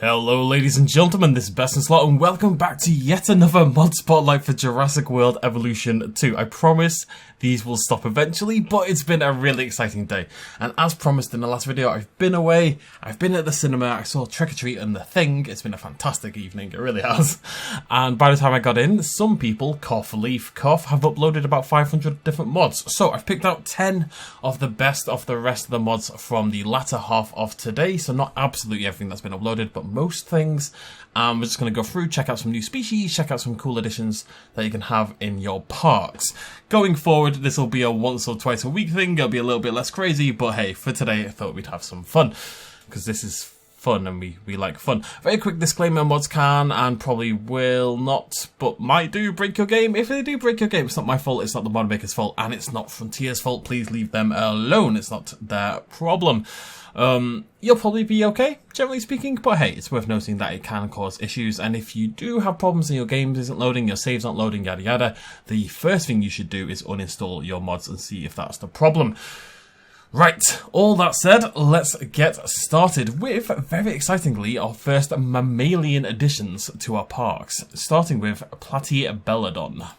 Hello ladies and gentlemen, this is BestInSlot and welcome back to yet another mod spotlight for Jurassic World Evolution 2. I promise these will stop eventually, but it's been a really exciting day. And as promised in the last video, I've been away, I've been at the cinema, I saw Trick or Treat and The Thing. It's been a fantastic evening, it really has. And by the time I got in, some people, cough leaf cough, have uploaded about 500 different mods. So I've picked out 10 of the best of the rest of the mods from the latter half of today. So not absolutely everything that's been uploaded, but most things. We're just going to go through, check out some new species, check out some cool additions that you can have in your parks. Going forward, this will be a once or twice a week thing. It'll be a little bit less crazy, but hey, for today, I thought we'd have some fun because this is fun and we like fun. Very quick disclaimer, mods can and probably will not, but might do break your game. If they do break your game, it's not my fault, it's not the mod maker's fault, and it's not Frontier's fault. Please leave them alone. It's not their problem. You'll probably be okay, generally speaking, but hey, it's worth noting that it can cause issues, and if you do have problems and your game isn't loading, your saves aren't loading, yada yada, the first thing you should do is uninstall your mods and see if that's the problem. Right, all that said, let's get started with, very excitingly, our first mammalian additions to our parks, starting with Platybelladon.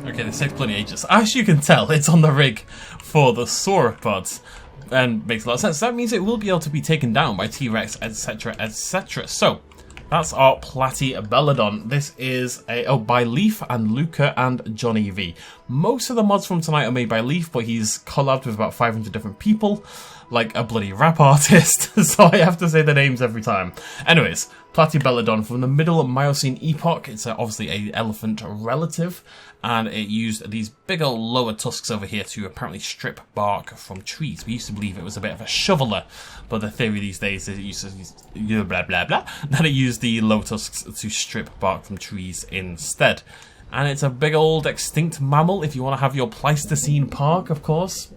Okay, this takes plenty ages. As you can tell, it's on the rig for the sauropods, and makes a lot of sense. That means it will be able to be taken down by T-Rex, etc, etc. So, that's our Platybelladon. This is by Leaf and Luca and Johnny V. Most of the mods from tonight are made by Leaf, but he's collabed with about 500 different people, like a bloody rap artist, so I have to say the names every time. Anyways, Platybelladon from the middle Miocene epoch. It's obviously an elephant relative, and it used these big old lower tusks over here to apparently strip bark from trees. We used to believe it was a bit of a shoveler, but the theory these days is it uses blah blah blah, that it used the lower tusks to strip bark from trees instead. And it's a big old extinct mammal if you want to have your Pleistocene park, of course.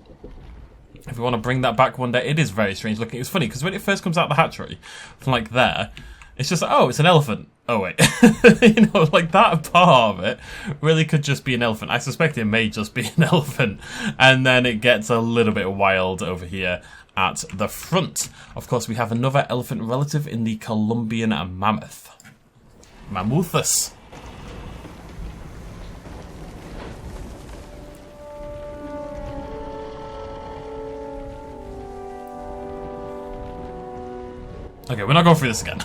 If you want to bring that back one day, it is very strange looking. It's funny, because when it first comes out of the hatchery, from like there, it's just like, oh, it's an elephant. Oh, wait. You know, like that part of it really could just be an elephant. I suspect it may just be an elephant. And then it gets a little bit wild over here at the front. Of course, we have another elephant relative in the Columbian Mammoth. Mammoths. Okay, we're not going through this again.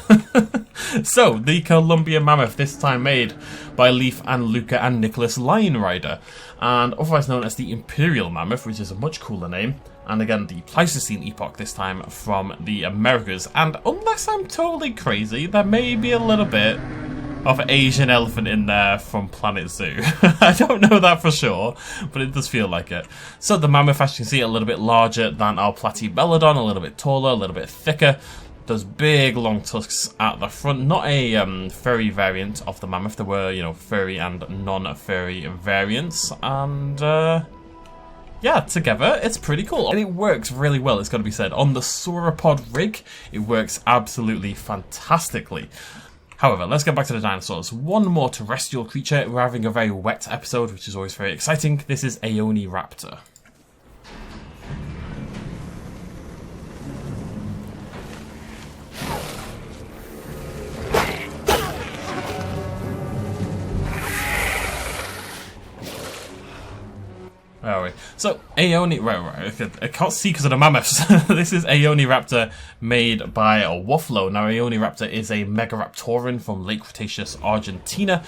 So, the Columbian Mammoth, this time made by Leaf and Luca and Nicholas Lionrider, and otherwise known as the Imperial Mammoth, which is a much cooler name, and again, the Pleistocene epoch, this time from the Americas, and unless I'm totally crazy, there may be a little bit of Asian elephant in there from Planet Zoo. I don't know that for sure, but it does feel like it. So the mammoth, as you can see, a little bit larger than our Platybelladon, a little bit taller, a little bit thicker. Those big long tusks at the front. Not a furry variant of the mammoth. There were, you know, furry and non-furry variants, and yeah, together it's pretty cool. And it works really well, it's got to be said. On the sauropod rig, it works absolutely fantastically. However, let's get back to the dinosaurs. One more terrestrial creature. We're having a very wet episode, which is always very exciting. This is Aeoni Raptor. Where are we? So, Aeoni... Right. I can't see because of the mammoths. This is Aeoni Raptor made by Waffalo. Now, Aeoni Raptor is a Megaraptoran from late Cretaceous Argentina.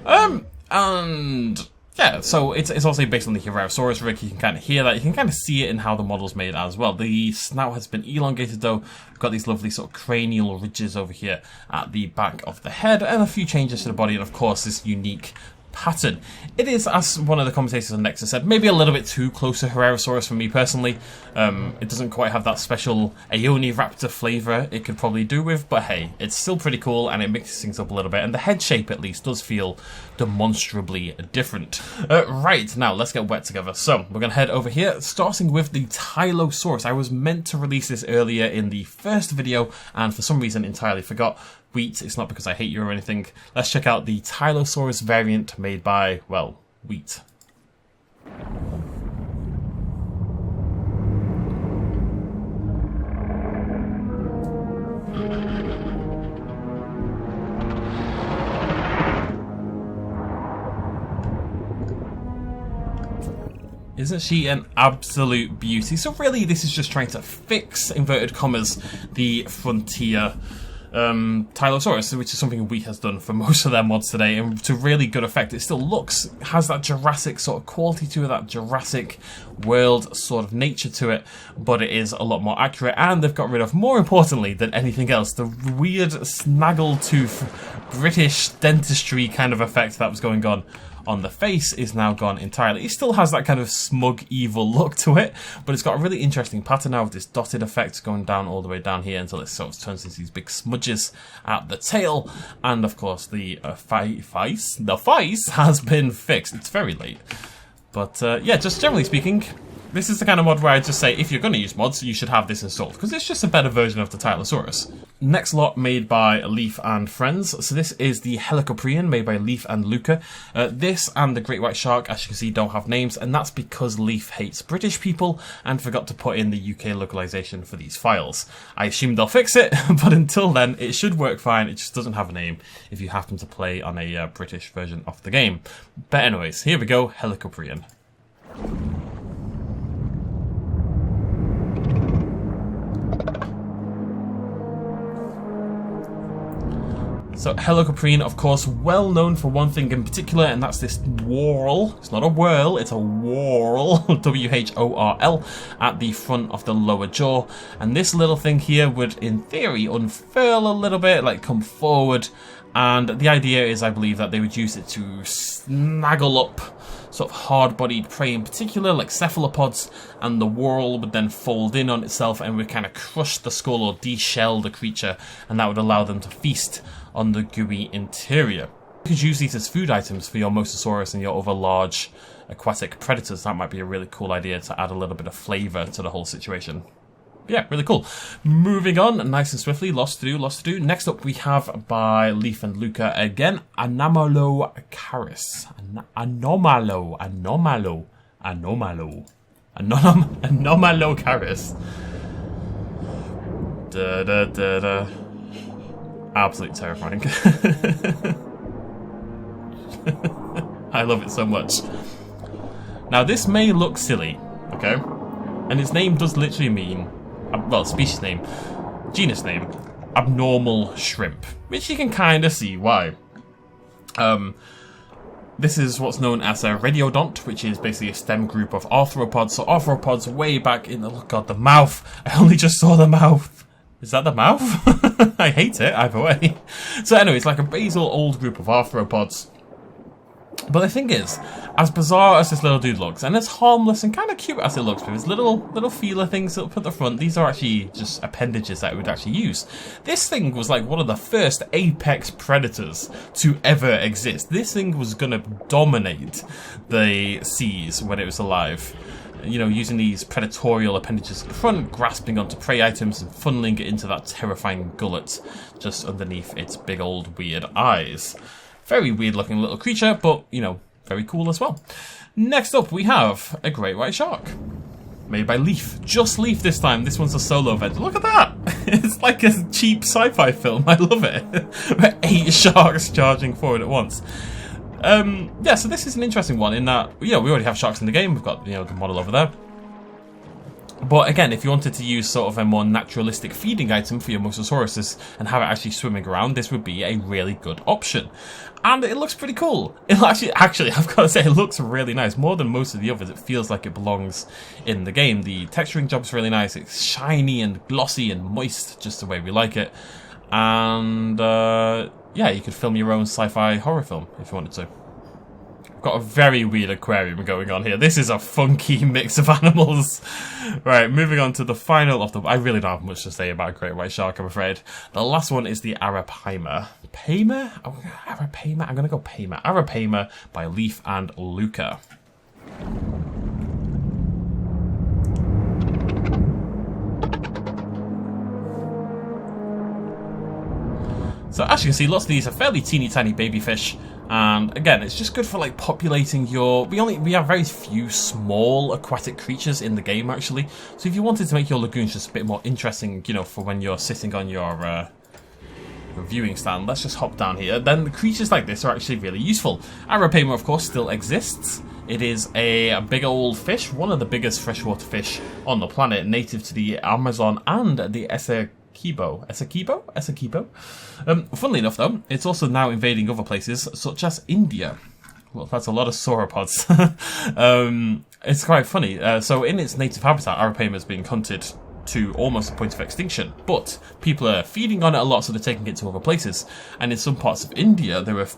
And... yeah, so it's also based on the Pterosaurs rig. You can kind of hear that. You can kind of see it in how the model's made as well. The snout has been elongated though. We've got these lovely sort of cranial ridges over here at the back of the head, and a few changes to the body, and of course this unique pattern. It is, as one of the commentators on Nexus said, maybe a little bit too close to Pterosaurus for me personally. It doesn't quite have that special Aeoni Raptor flavour it could probably do with, but hey, it's still pretty cool and it mixes things up a little bit, and the head shape at least does feel demonstrably different. Right, now let's get wet together. So we're going to head over here, starting with the Tylosaurus. I was meant to release this earlier in the first video and for some reason entirely forgot. Wheat, it's not because I hate you or anything. Let's check out the Tylosaurus variant made by, well, Wheat. Isn't she an absolute beauty? So really this is just trying to fix, inverted commas, the frontier Tylosaurus, which is something Wheat has done for most of their mods today, and to really good effect. It still has that Jurassic sort of quality to it, that Jurassic World sort of nature to it, but it is a lot more accurate, and they've got rid of, more importantly than anything else, the weird snaggletooth British dentistry kind of effect that was going on the face is now gone entirely. It still has that kind of smug, evil look to it, but it's got a really interesting pattern now with this dotted effect going down all the way down here until it sort of turns into these big smudges at the tail. And of course, the face has been fixed. It's very late. But yeah, just generally speaking, this is the kind of mod where I just say, if you're going to use mods, you should have this installed, because it's just a better version of the Tylosaurus. Next lot made by Leaf and Friends. So this is the Helicoprion made by Leaf and Luca. This and the Great White Shark, as you can see, don't have names, and that's because Leaf hates British people and forgot to put in the UK localization for these files. I assume they'll fix it, but until then, it should work fine. It just doesn't have a name if you happen to play on a British version of the game. But anyways, here we go, Helicoprion. So Helicoprion, of course, well known for one thing in particular, and that's this whorl. It's not a whirl, it's a whorl, W-H-O-R-L, at the front of the lower jaw. And this little thing here would, in theory, unfurl a little bit, like come forward. And the idea is, I believe, that they would use it to snaggle up sort of hard-bodied prey in particular, like cephalopods, and the whorl would then fold in on itself and would kind of crush the skull or de-shell the creature, and that would allow them to feast on the gooey interior. You could use these as food items for your Mosasaurus and your other large aquatic predators. That might be a really cool idea to add a little bit of flavour to the whole situation. Yeah, really cool. Moving on, nice and swiftly, lots to do. Next up we have, by Leaf and Luca again, Anomalo Caris. Anomalo Caris. Absolutely terrifying. I love it so much. Now this may look silly, okay? And its name does literally mean, well, species name, genus name, abnormal shrimp, which you can kind of see why. This is what's known as a radiodont, which is basically a stem group of arthropods. So arthropods way back in the, oh god, the mouth. I only just saw the mouth. Is that the mouth? I hate it, either way. So anyway, it's like a basal old group of arthropods. But the thing is, as bizarre as this little dude looks, and as harmless and kind of cute as it looks with his little feeler things up at the front, these are actually just appendages that it would actually use. This thing was like one of the first apex predators to ever exist. This thing was going to dominate the seas when it was alive. You know, using these predatorial appendages at the front, grasping onto prey items and funneling it into that terrifying gullet just underneath its big old weird eyes. Very weird looking little creature, but, you know, very cool as well. Next up, we have a great white shark. Made by Leaf. Just Leaf this time. This one's a solo event. Look at that! It's like a cheap sci-fi film. I love it. 8 sharks charging forward at once. Yeah, so this is an interesting one in that, you know, we already have sharks in the game. We've got, you know, the model over there. But again, if you wanted to use sort of a more naturalistic feeding item for your Mosasauruses and have it actually swimming around, this would be a really good option. And it looks pretty cool. It actually, I've got to say, it looks really nice. More than most of the others, it feels like it belongs in the game. The texturing job's really nice. It's shiny and glossy and moist, just the way we like it. And yeah, you could film your own sci-fi horror film if you wanted to. got a very weird aquarium going on here. This is a funky mix of animals. Right, moving on to the final of the... I really don't have much to say about a great white shark, I'm afraid. The last one is the Arapaima. Paima? Oh, Arapaima? I'm going to go Paima. Arapaima by Leaf and Luca. So as you can see, lots of these are fairly teeny tiny baby fish, and again, it's just good for like populating your... We have very few small aquatic creatures in the game actually. So if you wanted to make your lagoons just a bit more interesting, you know, for when you're sitting on your viewing stand, let's just hop down here. Then the creatures like this are actually really useful. Arapaima, of course, still exists. It is a big old fish, one of the biggest freshwater fish on the planet, native to the Amazon and the Essequibo. Funnily enough, though, it's also now invading other places, such as India. Well, that's a lot of sauropods. It's quite funny. So in its native habitat, Arapaima is being hunted to almost the point of extinction. But people are feeding on it a lot, so they're taking it to other places. And in some parts of India, they were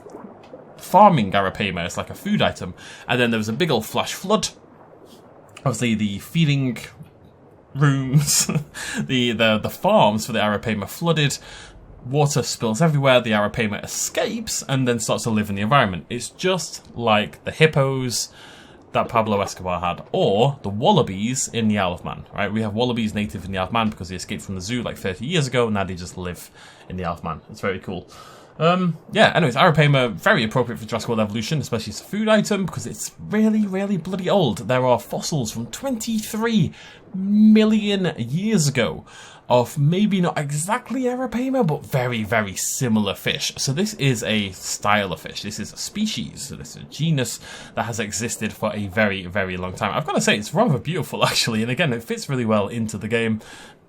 farming Arapaima as like a food item. And then there was a big old flash flood. Obviously, the feeding rooms, the farms for the Arapaima flooded, water spills everywhere, the Arapaima escapes and then starts to live in the environment. It's just like the hippos that Pablo Escobar had, or the wallabies in the Isle of Man, right? We have wallabies native in the Isle of Man because they escaped from the zoo like 30 years ago, and now they just live in the Isle of Man. It's very cool. Yeah, anyways, Arapaima, very appropriate for Jurassic World Evolution, especially as a food item, because it's really, really bloody old. There are fossils from 23 million years ago of maybe not exactly Arapaima, but very, very similar fish. So this is a style of fish. This is a species. So this is a genus that has existed for a very, very long time. I've got to say, it's rather beautiful, actually. And again, it fits really well into the game.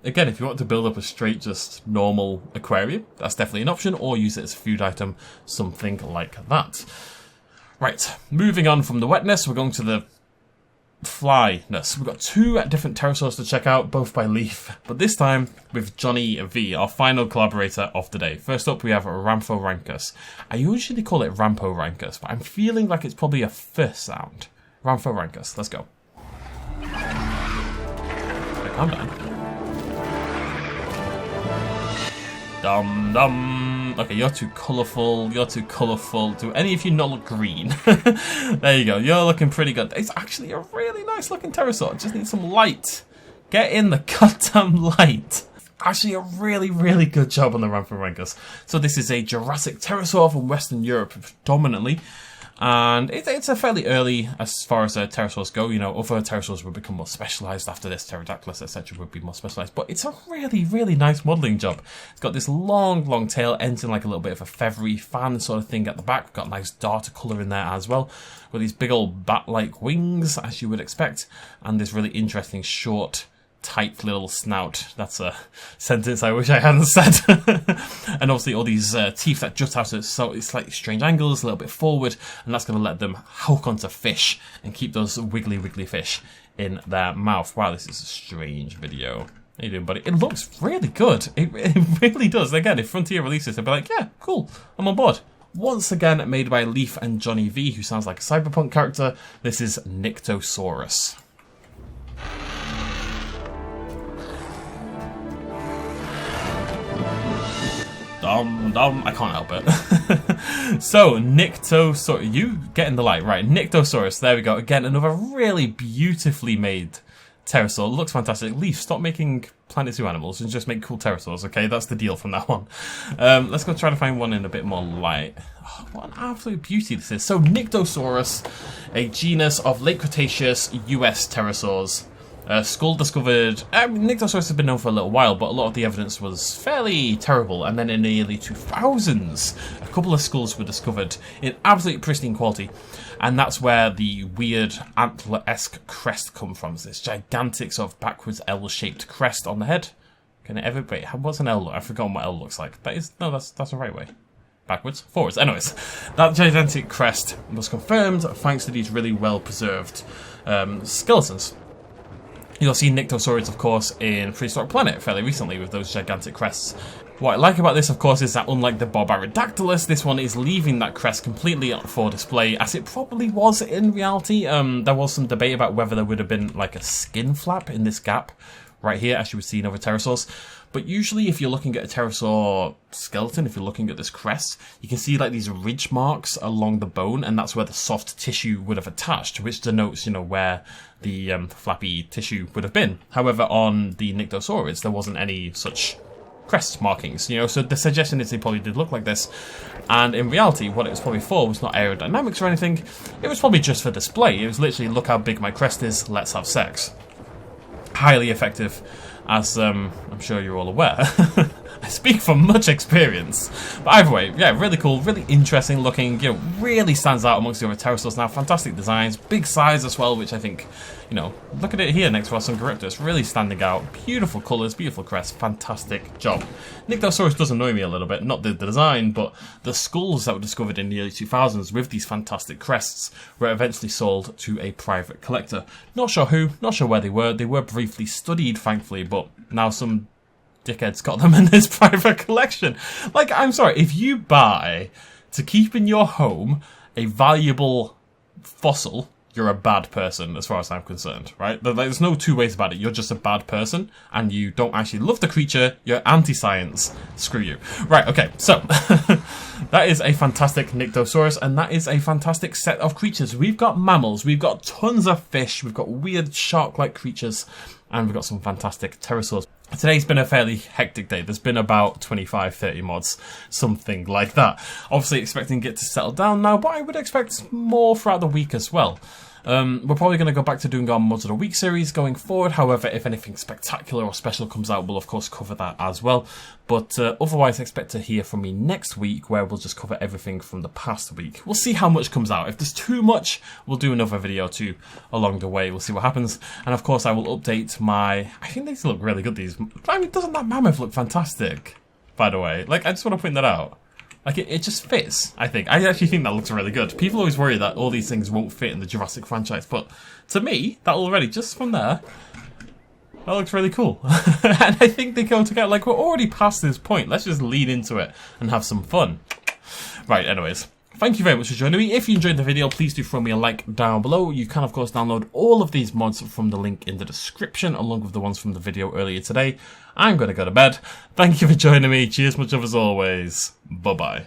Again, if you want to build up a straight, just normal aquarium, that's definitely an option, or use it as a food item, something like that. Right, moving on from the wetness, we're going to the flyness. We've got two different pterosaurs to check out, both by Leaf, but this time with Johnny V, our final collaborator of the day. First up, we have Ramphorhynchus. I usually call it Ramphorhynchus, but I'm feeling like it's probably a first sound. Ramphorhynchus, let's go. Okay, calm down. Dum dum. Okay, you're too colourful. You're too colourful. Do any of you not look green? There you go. You're looking pretty good. It's actually a really nice looking pterosaur. It just needs some light. Get in the goddamn light. Actually, a really, really good job on the Ramphorhynchus. So this is a Jurassic pterosaur from Western Europe predominantly. And it's a fairly early as far as pterosaurs go. You know, other pterosaurs would become more specialised after this. Pterodactylus, etc. would be more specialised. But it's a really, really nice modelling job. It's got this long, long tail, ends in like a little bit of a feathery fan sort of thing at the back. Got nice darker colour in there as well. With these big old bat-like wings, as you would expect. And this really interesting short, tight little snout. That's a sentence I wish I hadn't said. And obviously all these teeth that jut out at slightly strange angles, a little bit forward, and that's going to let them hook onto fish and keep those wiggly fish in their mouth. Wow, this is a strange video. How you doing, buddy? It looks really good. It really does. Again, if Frontier releases, they'll be like, yeah, cool, I'm on board. Once again, made by Leaf and Johnny V, who sounds like a cyberpunk character. This is Nyctosaurus. I can't help it. So, Nyctosaurus, you get in the light, right? Nyctosaurus, there we go. Again, another really beautifully made pterosaur. Looks fantastic. Leaf, stop making Planet Zoo animals and just make cool pterosaurs, okay? That's the deal from that one. Let's go try to find one in a bit more light. Oh, what an absolute beauty this is. So, Nyctosaurus, a genus of late Cretaceous US pterosaurs. Skull discovered... Nyctosaurus has been known for a little while, but a lot of the evidence was fairly terrible. And then in the early 2000s, a couple of skulls were discovered in absolute pristine quality. And that's where the weird antler-esque crest come from. It's this gigantic sort of backwards L-shaped crest on the head. Can it ever... Wait, what's an L look? I've forgotten what L looks like. That's the right way. Backwards? Forwards. Anyways, that gigantic crest was confirmed thanks to these really well-preserved skeletons. You'll see Nyctosaurus, of course, in Prehistoric Planet fairly recently with those gigantic crests. What I like about this, of course, is that unlike the Pterodactylus, this one is leaving that crest completely for display, as it probably was in reality. There was some debate about whether there would have been like a skin flap in this gap right here, as you would see in other pterosaurs. But usually if you're looking at a pterosaur skeleton, if you're looking at this crest, you can see like these ridge marks along the bone, and that's where the soft tissue would have attached, which denotes, you know, where the flappy tissue would have been. However, on the Nyctosaurus, there wasn't any such crest markings, you know, so the suggestion is they probably did look like this. And in reality, what it was probably for was not aerodynamics or anything. It was probably just for display. It was literally, look how big my crest is, let's have sex. Highly effective, as I'm sure you're all aware. I speak from much experience. But either way, yeah, really cool, really interesting looking, you know, really stands out amongst the other pterosaurs now. Fantastic designs, big size as well, which I think, you know, look at it here next to our Sungariptus, really standing out. Beautiful colours, beautiful crest, fantastic job. Nyctosaurus does annoy me a little bit, not the design, but the skulls that were discovered in the early 2000s with these fantastic crests were eventually sold to a private collector. Not sure who, not sure where they were briefly studied, thankfully, but now some dickhead's got them in his private collection. Like, I'm sorry, if you buy to keep in your home a valuable fossil, you're a bad person as far as I'm concerned, right? There's no two ways about it. You're just a bad person and you don't actually love the creature. You're anti-science. Screw you. Right, okay, so that is a fantastic Nyctosaurus, and that is a fantastic set of creatures. We've got mammals, we've got tons of fish, we've got weird shark-like creatures, and we've got some fantastic pterosaurs. Today's been a fairly hectic day. There's been about 25-30 mods, something like that. Obviously expecting it to settle down now, but I would expect more throughout the week as well. We're probably going to go back to doing our Mods of the Week series going forward. However, if anything spectacular or special comes out, we'll of course cover that as well. But otherwise, expect to hear from me next week, where we'll just cover everything from the past week. We'll see how much comes out. If there's too much, we'll do another video or two along the way. We'll see what happens. And of course, I will update my... I think these look really good, these. I mean, doesn't that mammoth look fantastic, by the way? Like, I just want to point that out. Like, it just fits, I think. I actually think that looks really good. People always worry that all these things won't fit in the Jurassic franchise, but to me, that already, just from there, that looks really cool. And I think they go together. Like, we're already past this point. Let's just lean into it and have some fun. Right, anyways. Thank you very much for joining me. If you enjoyed the video, please do throw me a like down below. You can, of course, download all of these mods from the link in the description, along with the ones from the video earlier today. I'm going to go to bed. Thank you for joining me. Cheers, much of as always. Bye-bye.